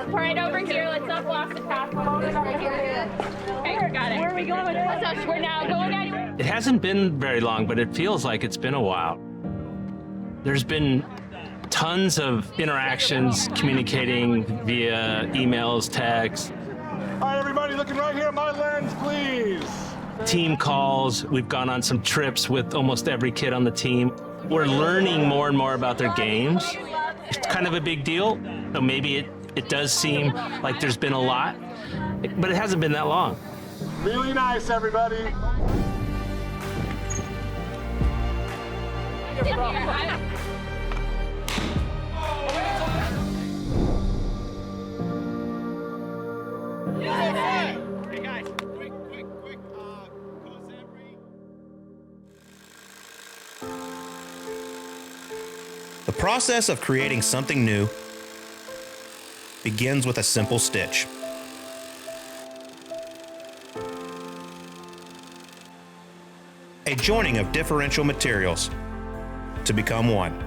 Right over here. Let's not block the path. Okay, got it. Where are we going with this? We're now going at. It hasn't been very long, but it feels like it's been a while. There's been tons of interactions, communicating via emails, texts. All right, everybody looking right here at my lens, please. Team calls. We've gone on some trips with almost every kid on the team. We're learning more and more about their games. It's kind of a big deal. So maybe it does seem like there's been a lot, but it hasn't been that long. Really nice, everybody. Hey guys, quick, The process of creating something new begins with a simple stitch. A joining of differential materials to become one.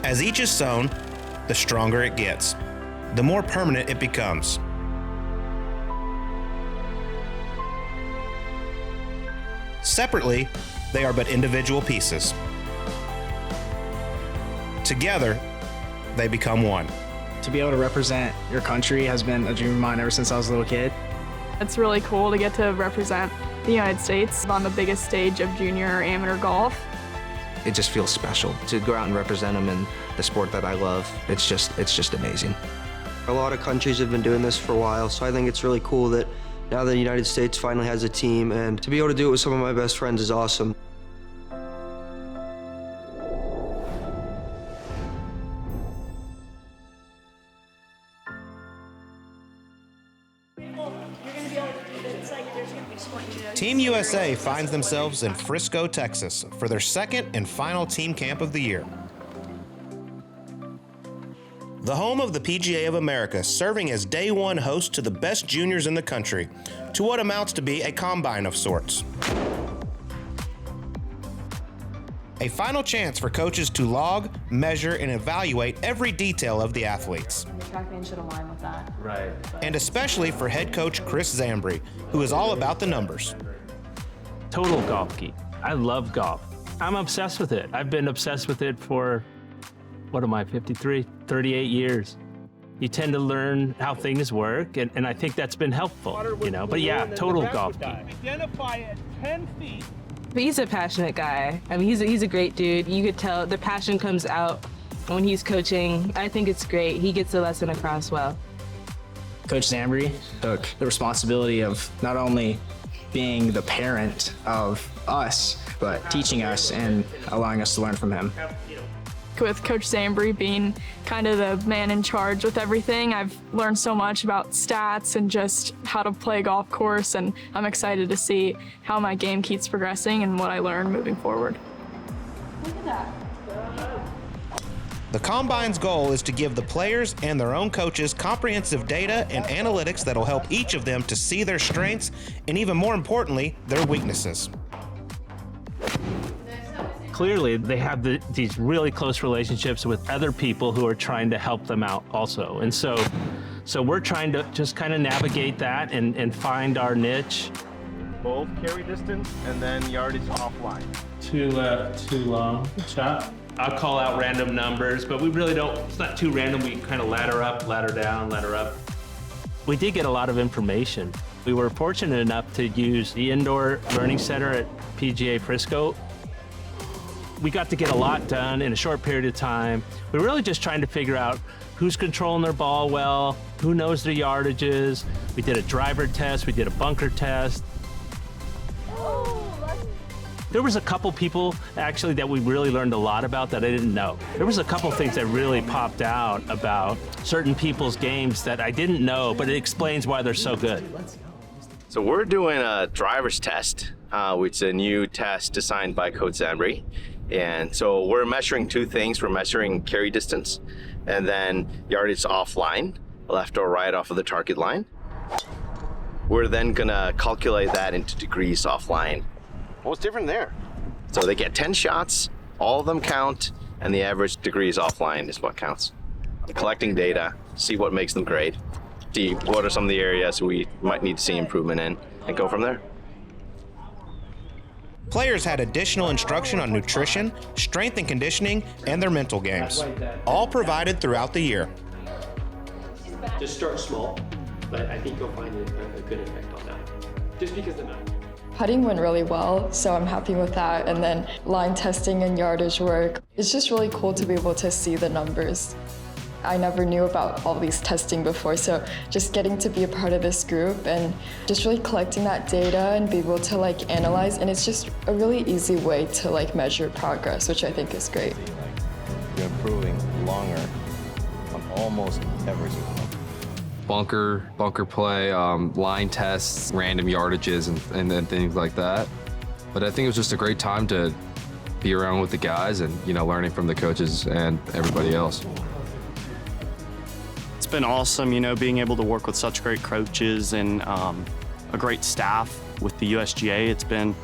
As each is sewn, the stronger it gets, the more permanent it becomes. Separately, they are but individual pieces. Together, they become one. To be able to represent your country has been a dream of mine ever since I was a little kid. It's really cool to get to represent the United States on the biggest stage of junior amateur golf. It just feels special to go out and represent them in the sport that I love. It's just amazing. A lot of countries have been doing this for a while, so I think it's really cool that now the United States finally has a team, and to be able to do it with some of my best friends is awesome. Team USA finds themselves in Frisco, Texas for their second and final team camp of the year. The home of the PGA of America, serving as day one host to the best juniors in the country, to what amounts to be a combine of sorts. A final chance for coaches to log, measure, and evaluate every detail of the athletes. The track band should align with that. Right. And especially for head coach Chris Zambri, who is all about the numbers. Total golf geek. I love golf. I'm obsessed with it. I've been obsessed with it for, 53, 38 years. You tend to learn how things work, and I think that's been helpful, But yeah, total golf geek. Identify at 10 feet. But he's a passionate guy. I mean, he's a great dude. You could tell the passion comes out when he's coaching. I think it's great. He gets the lesson across well. Coach Zambri took the responsibility of not only being the parent of us, but teaching us and allowing us to learn from him. With Coach Zambri being kind of the man in charge with everything, I've learned so much about stats and just how to play a golf course, and I'm excited to see how my game keeps progressing and what I learn moving forward. Look at that. The Combine's goal is to give the players and their own coaches comprehensive data and analytics that'll help each of them to see their strengths and, even more importantly, their weaknesses. Clearly, they have these really close relationships with other people who are trying to help them out also. And so we're trying to just kind of navigate that and find our niche. Both carry distance and then yardage offline. Too long shot. I'll call out random numbers, but we really don't, it's not too random. We kind of ladder up, ladder down, ladder up. We did get a lot of information. We were fortunate enough to use the Indoor Learning Center at PGA Frisco. We got to get a lot done in a short period of time. We're really just trying to figure out who's controlling their ball well, who knows their yardages. We did a driver test, we did a bunker test. There was a couple people actually that we really learned a lot about that I didn't know. There was a couple things that really popped out about certain people's games that I didn't know, but it explains why they're so good. So we're doing a driver's test, which is a new test designed by Coach Zambri. And so we're measuring two things. We're measuring carry distance and then yardage offline, left or right off of the target line. We're then gonna calculate that into degrees offline. What's different there? So they get 10 shots, all of them count, and the average degrees offline is what counts. Collecting data, see what makes them great, see what are some of the areas we might need to see improvement in, and go from there. Players had additional instruction on nutrition, strength and conditioning, and their mental games, all provided throughout the year. Just start small, but I think you'll find a good effect on that. Just because the math. Putting went really well, so I'm happy with that. And then line testing and yardage work. It's just really cool to be able to see the numbers. I never knew about all these testing before, so just getting to be a part of this group and just really collecting that data and be able to like analyze, and it's just a really easy way to like measure progress, which I think is great. You're improving longer on almost every single one. Bunker play, line tests, random yardages, and then things like that. But I think it was just a great time to be around with the guys and, you know, learning from the coaches and everybody else. It's been awesome, you know, being able to work with such great coaches and a great staff with the USGA. It's been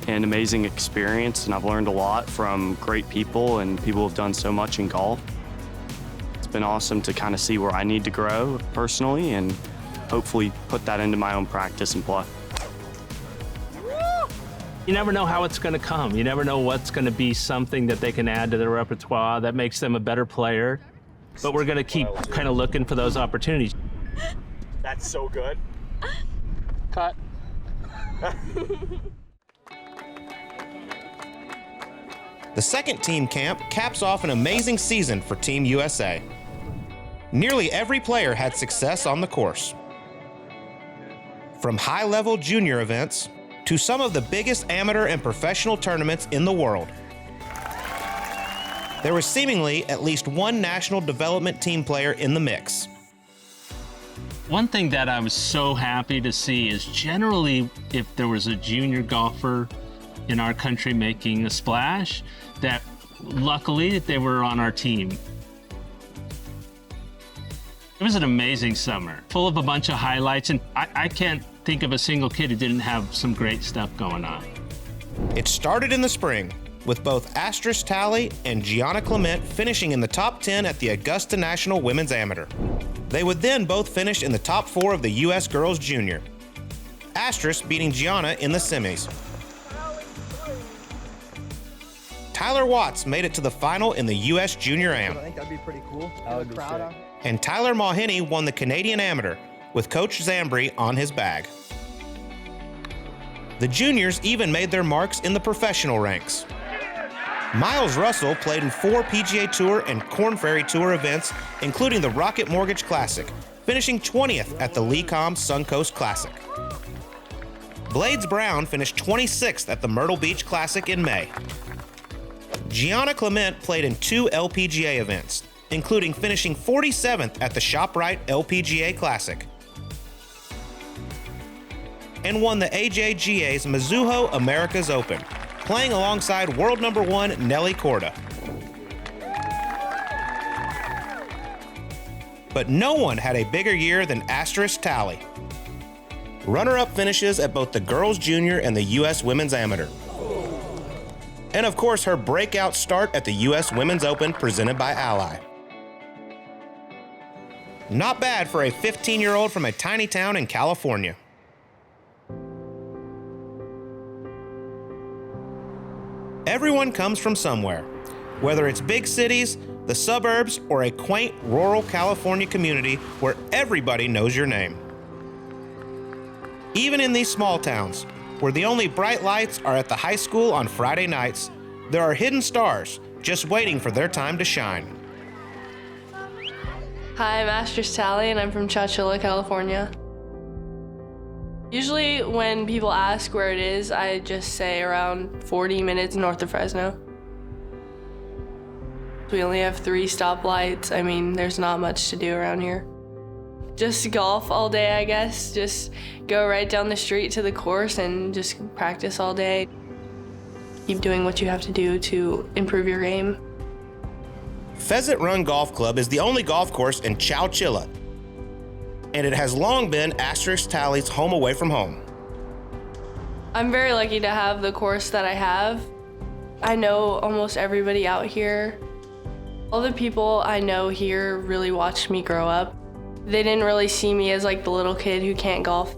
an amazing experience, and I've learned a lot from great people and people who've done so much in golf. It's been awesome to kind of see where I need to grow personally and hopefully put that into my own practice and play. You never know how it's going to come. You never know what's going to be something that they can add to their repertoire that makes them a better player. But we're going to keep kind of looking for those opportunities. That's so good. Cut. The second team camp caps off an amazing season for Team USA. Nearly every player had success on the course. From high-level junior events to some of the biggest amateur and professional tournaments in the world. There was seemingly at least one national development team player in the mix. One thing that I was so happy to see is generally if there was a junior golfer in our country making a splash, that luckily they were on our team. It was an amazing summer, full of a bunch of highlights, and I can't think of a single kid who didn't have some great stuff going on. It started in the spring, with both Asterisk Talley and Gianna Clement finishing in the top 10 at the Augusta National Women's Amateur. They would then both finish in the top 4 of the U.S. Girls Junior. Asterisk beating Gianna in the semis. Tyler Watts made it to the final in the U.S. Junior Am. I think that'd be pretty cool. And Tyler Mulhenny won the Canadian Amateur, with Coach Zambry on his bag. The juniors even made their marks in the professional ranks. Miles Russell played in 4 PGA Tour and Korn Ferry Tour events, including the Rocket Mortgage Classic, finishing 20th at the Lecom Suncoast Classic. Blades Brown finished 26th at the Myrtle Beach Classic in May. Gianna Clement played in 2 LPGA events, including finishing 47th at the ShopRite LPGA Classic, and won the AJGA's Mizuho Americas Open, playing alongside world number 1 Nelly Korda. But no one had a bigger year than Asterisk Talley. Runner-up finishes at both the Girls Junior and the U.S. Women's Amateur. And of course, her breakout start at the U.S. Women's Open presented by Ally. Not bad for a 15-year-old from a tiny town in California. Everyone comes from somewhere, whether it's big cities, the suburbs, or a quaint rural California community where everybody knows your name. Even in these small towns, where the only bright lights are at the high school on Friday nights, there are hidden stars just waiting for their time to shine. Hi, I'm Asterisk Talley, and I'm from Chowcilla, California. Usually when people ask where it is, I just say around 40 minutes north of Fresno. We only have 3 stoplights. I mean, there's not much to do around here. Just golf all day, I guess. Just go right down the street to the course and just practice all day. Keep doing what you have to do to improve your game. Pheasant Run Golf Club is the only golf course in Chowcilla, and it has long been Asterisk Talley's home away from home. I'm very lucky to have the course that I have. I know almost everybody out here. All the people I know here really watched me grow up. They didn't really see me as like the little kid who can't golf.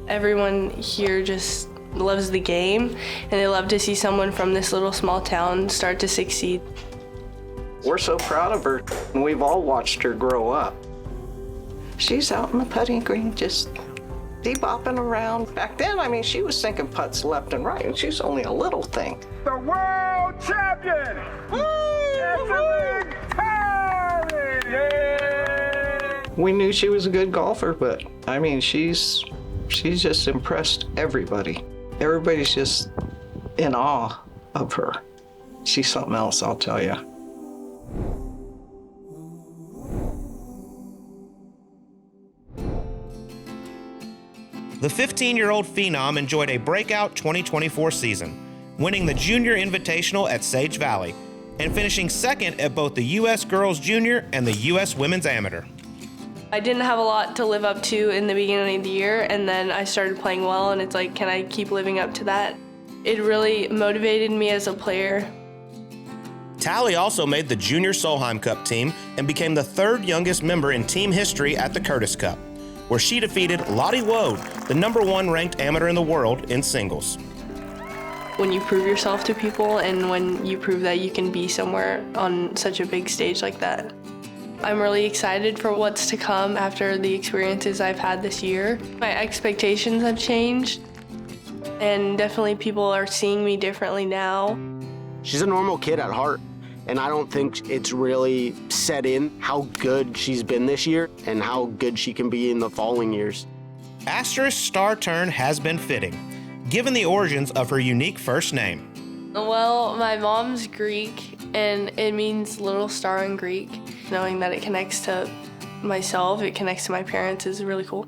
Everyone here just loves the game, and they love to see someone from this little small town start to succeed. We're so proud of her, and we've all watched her grow up. She's out in the putting green just bebopping around. Back then, I mean, she was sinking putts left and right, and she's only a little thing. The world champion! Asterisk Talley! Yeah! We knew she was a good golfer, but I mean, she's just impressed everybody. Everybody's just in awe of her. She's something else, I'll tell you. The 15-year-old phenom enjoyed a breakout 2024 season, winning the Junior Invitational at Sage Valley and finishing second at both the U.S. Girls Junior and the U.S. Women's Amateur. I didn't have a lot to live up to in the beginning of the year, and then I started playing well, and it's like, can I keep living up to that? It really motivated me as a player. Talley also made the Junior Solheim Cup team and became the third youngest member in team history at the Curtis Cup, where she defeated Lottie Woad, the #1 ranked amateur in the world in singles. When you prove yourself to people and when you prove that you can be somewhere on such a big stage like that. I'm really excited for what's to come after the experiences I've had this year. My expectations have changed, and definitely people are seeing me differently now. She's a normal kid at heart, and I don't think it's really set in how good she's been this year and how good she can be in the following years. Asterisk's star turn has been fitting, given the origins of her unique first name. Well, my mom's Greek, and it means little star in Greek. Knowing that it connects to myself, it connects to my parents is really cool.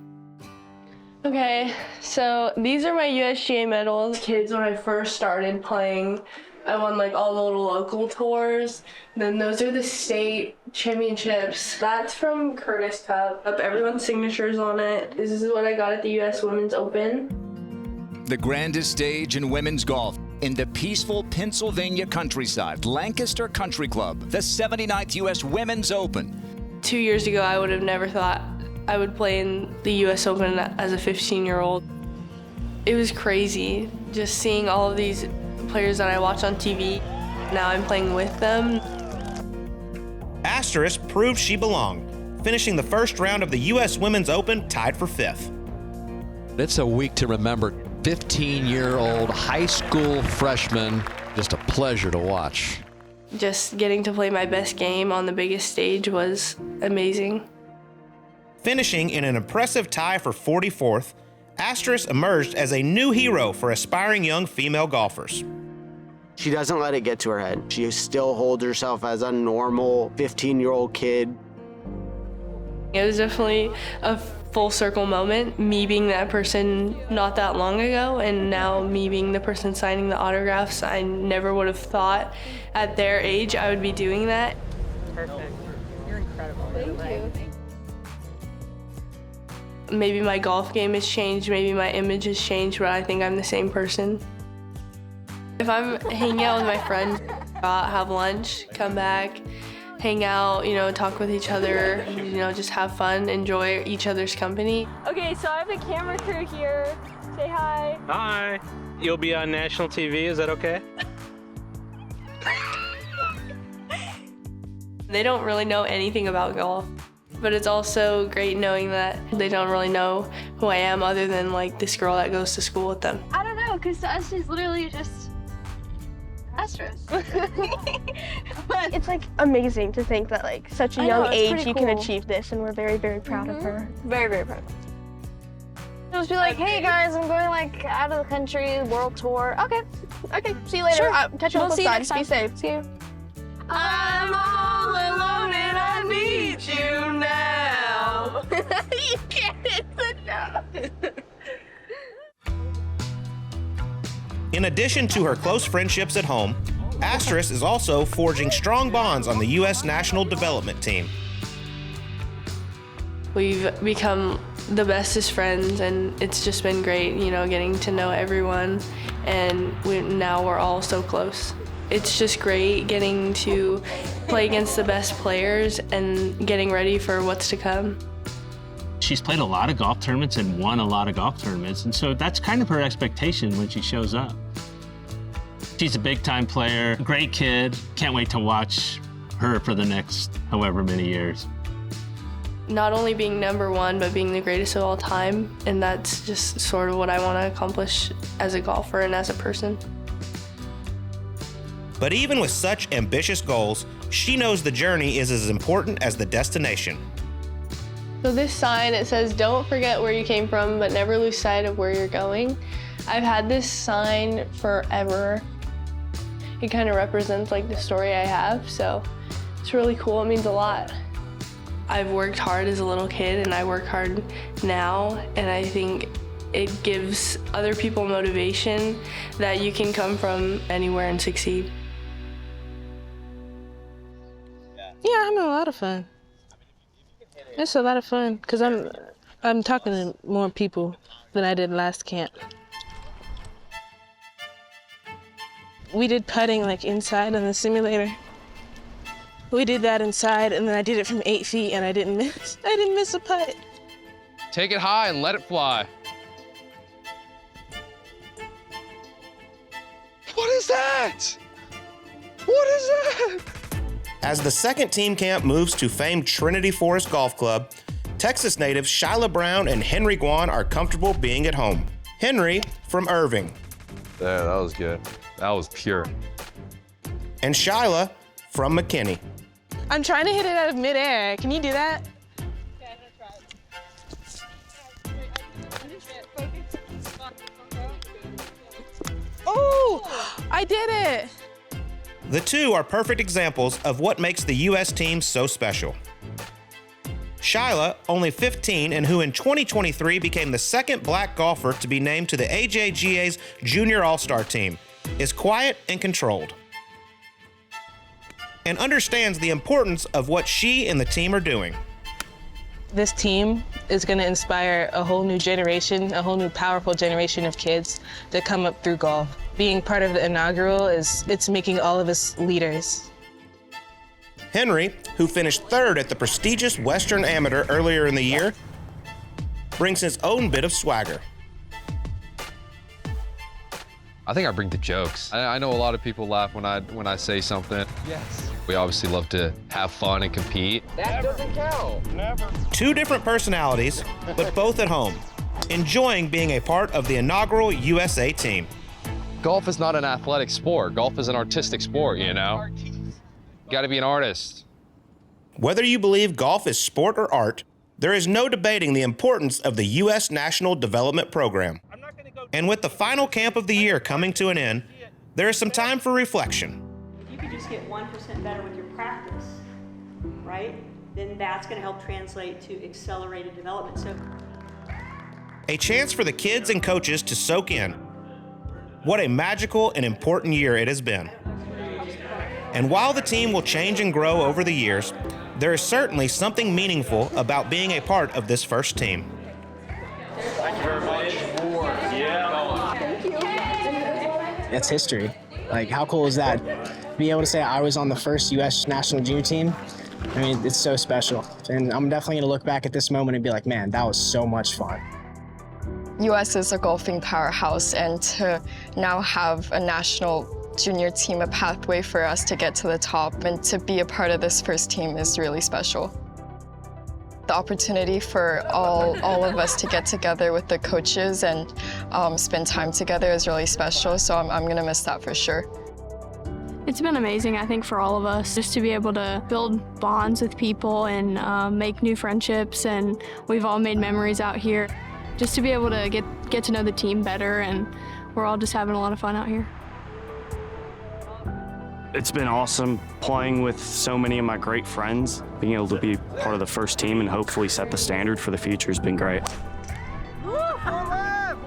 Okay, so these are my USGA medals. Kids, when I first started playing, I won like all the little local tours. Then those are the state championships. That's from Curtis Cup. Everyone's signatures on it. This is what I got at the US Women's Open. The grandest stage in women's golf. In the peaceful Pennsylvania countryside, Lancaster Country Club, the 79th U.S. Women's Open. 2 years ago, I would have never thought I would play in the U.S. Open as a 15-year-old. It was crazy, just seeing all of these players that I watch on TV. Now I'm playing with them. Asterisk proved she belonged, finishing the first round of the U.S. Women's Open tied for 5th. It's a week to remember. 15-year-old high school freshman, just a pleasure to watch. Just getting to play my best game on the biggest stage was amazing. Finishing in an impressive tie for 44th, Asterisk emerged as a new hero for aspiring young female golfers. She doesn't let it get to her head. She still holds herself as a normal 15-year-old kid. It was definitely a full circle moment, me being that person not that long ago, and now me being the person signing the autographs. I never would have thought at their age I would be doing that. Perfect. You're incredible. Thank you. Maybe my golf game has changed, maybe my image has changed, but I think I'm the same person. If I'm hanging out with my friends, have lunch, come back, hang out, talk with each other, just have fun, enjoy each other's company. Okay, so I have a camera crew here. Say hi. Hi. You'll be on national TV, is that okay? They don't really know anything about golf, but it's also great knowing that they don't really know who I am other than like this girl that goes to school with them. I don't know, because to us she's literally just Asterisk. It's like amazing to think that like such a young age you can achieve this, and we're very, very proud of her. Very, very proud of her. She'll just be like, hey guys, I'm going like out of the country, world tour. Okay, see you later. Sure. Catch you on the see you side. next time. Be safe. See you. I'm all alone and I need you now. You can't enough. In addition to her close friendships at home, Asterisk is also forging strong bonds on the U.S. National Development Team. We've become the bestest friends, and it's just been great, getting to know everyone, and now we're all so close. It's just great getting to play against the best players and getting ready for what's to come. She's played a lot of golf tournaments and won a lot of golf tournaments, and so that's kind of her expectation when she shows up. She's a big-time player, great kid. Can't wait to watch her for the next however many years. Not only being #1, but being the greatest of all time, and that's just sort of what I want to accomplish as a golfer and as a person. But even with such ambitious goals, she knows the journey is as important as the destination. So this sign, it says, "Don't forget where you came from, but never lose sight of where you're going." I've had this sign forever. It kind of represents like the story I have, so it's really cool. It means a lot. I've worked hard as a little kid and I work hard now, and I think it gives other people motivation that you can come from anywhere and succeed. Yeah, I'm having a lot of fun. It's a lot of fun because I'm talking to more people than I did last camp. We did putting like inside on the simulator. We did that inside, and then I did it from 8 feet, and I didn't miss a putt. Take it high and let it fly. What is that? What is that? As the second team camp moves to famed Trinity Forest Golf Club, Texas natives Shyla Brown and Henry Guan are comfortable being at home. Henry from Irving. Yeah, that was good. That was pure. And Shyla from McKinney. I'm trying to hit it out of midair. Can you do that? Yeah, I'm gonna try. Oh, I did it. The two are perfect examples of what makes the U.S. team so special. Shyla, only 15 and who in 2023 became the second black golfer to be named to the AJGA's Junior All-Star team, is quiet and controlled, and understands the importance of what she and the team are doing. This team is going to inspire a whole new generation, a whole new powerful generation of kids that come up through golf. Being part of the inaugural it's making all of us leaders. Henry, who finished third at the prestigious Western Amateur earlier in the year, brings his own bit of swagger. I think I bring the jokes. I know a lot of people laugh when I say something. Yes. We obviously love to have fun and compete. That doesn't count. Never. Two different personalities, but both at home, enjoying being a part of the inaugural USA team. Golf is not an athletic sport. Golf is an artistic sport, you know? You gotta be an artist. Whether you believe golf is sport or art, there is no debating the importance of the U.S. National Development Program. And with the final camp of the year coming to an end, there is some time for reflection. If you could just get 1% better with your practice, right? Then that's going to help translate to accelerated development. So, A chance for the kids and coaches to soak in what a magical and important year it has been. And while the team will change and grow over the years, there is certainly something meaningful about being a part of this first team. Thank you very much. It's history. Like, how cool is that? Being able to say I was on the first U.S. National Junior team, I mean, it's so special. And I'm definitely going to look back at this moment and be like, man, that was so much fun. U.S. is a golfing powerhouse, and to now have a national junior team, a pathway for us to get to the top and to be a part of this first team is really special. The opportunity for all of us to get together with the coaches and spend time together is really special, so I'm going to miss that for sure. It's been amazing, I think, for all of us, just to be able to build bonds with people and make new friendships, and we've all made memories out here. Just to be able to get to know the team better, and we're all just having a lot of fun out here. It's been awesome playing with so many of my great friends. Being able to be part of the first team and hopefully set the standard for the future has been great.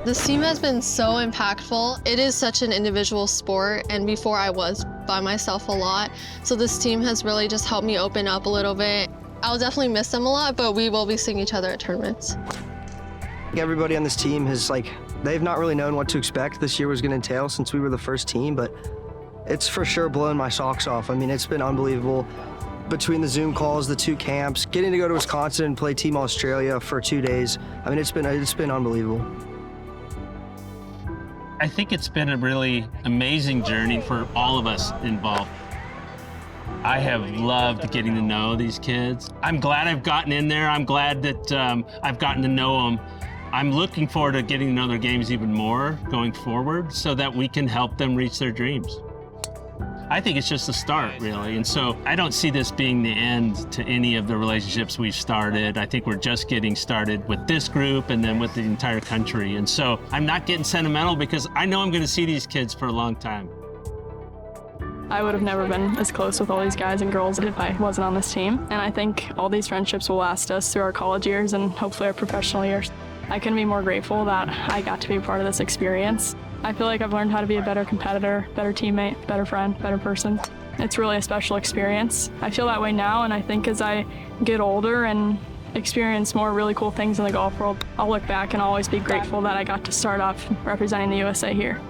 This team has been so impactful. It is such an individual sport, and before I was by myself a lot. So this team has really just helped me open up a little bit. I'll definitely miss them a lot, but we will be seeing each other at tournaments. Everybody on this team has they've not really known what to expect this year was going to entail since we were the first team, but It's for sure blown my socks off. I mean, it's been unbelievable. Between the Zoom calls, the 2 camps, getting to go to Wisconsin and play Team Australia for 2 days. I mean, it's been unbelievable. I think it's been a really amazing journey for all of us involved. I have loved getting to know these kids. I'm glad I've gotten in there. I'm glad that I've gotten to know them. I'm looking forward to getting to know their games even more going forward so that we can help them reach their dreams. I think it's just the start, really. And so I don't see this being the end to any of the relationships we've started. I think we're just getting started with this group and then with the entire country. And so I'm not getting sentimental because I know I'm going to see these kids for a long time. I would have never been as close with all these guys and girls if I wasn't on this team. And I think all these friendships will last us through our college years and hopefully our professional years. I couldn't be more grateful that I got to be a part of this experience. I feel like I've learned how to be a better competitor, better teammate, better friend, better person. It's really a special experience. I feel that way now, and I think as I get older and experience more really cool things in the golf world, I'll look back and always be grateful that I got to start off representing the USA here.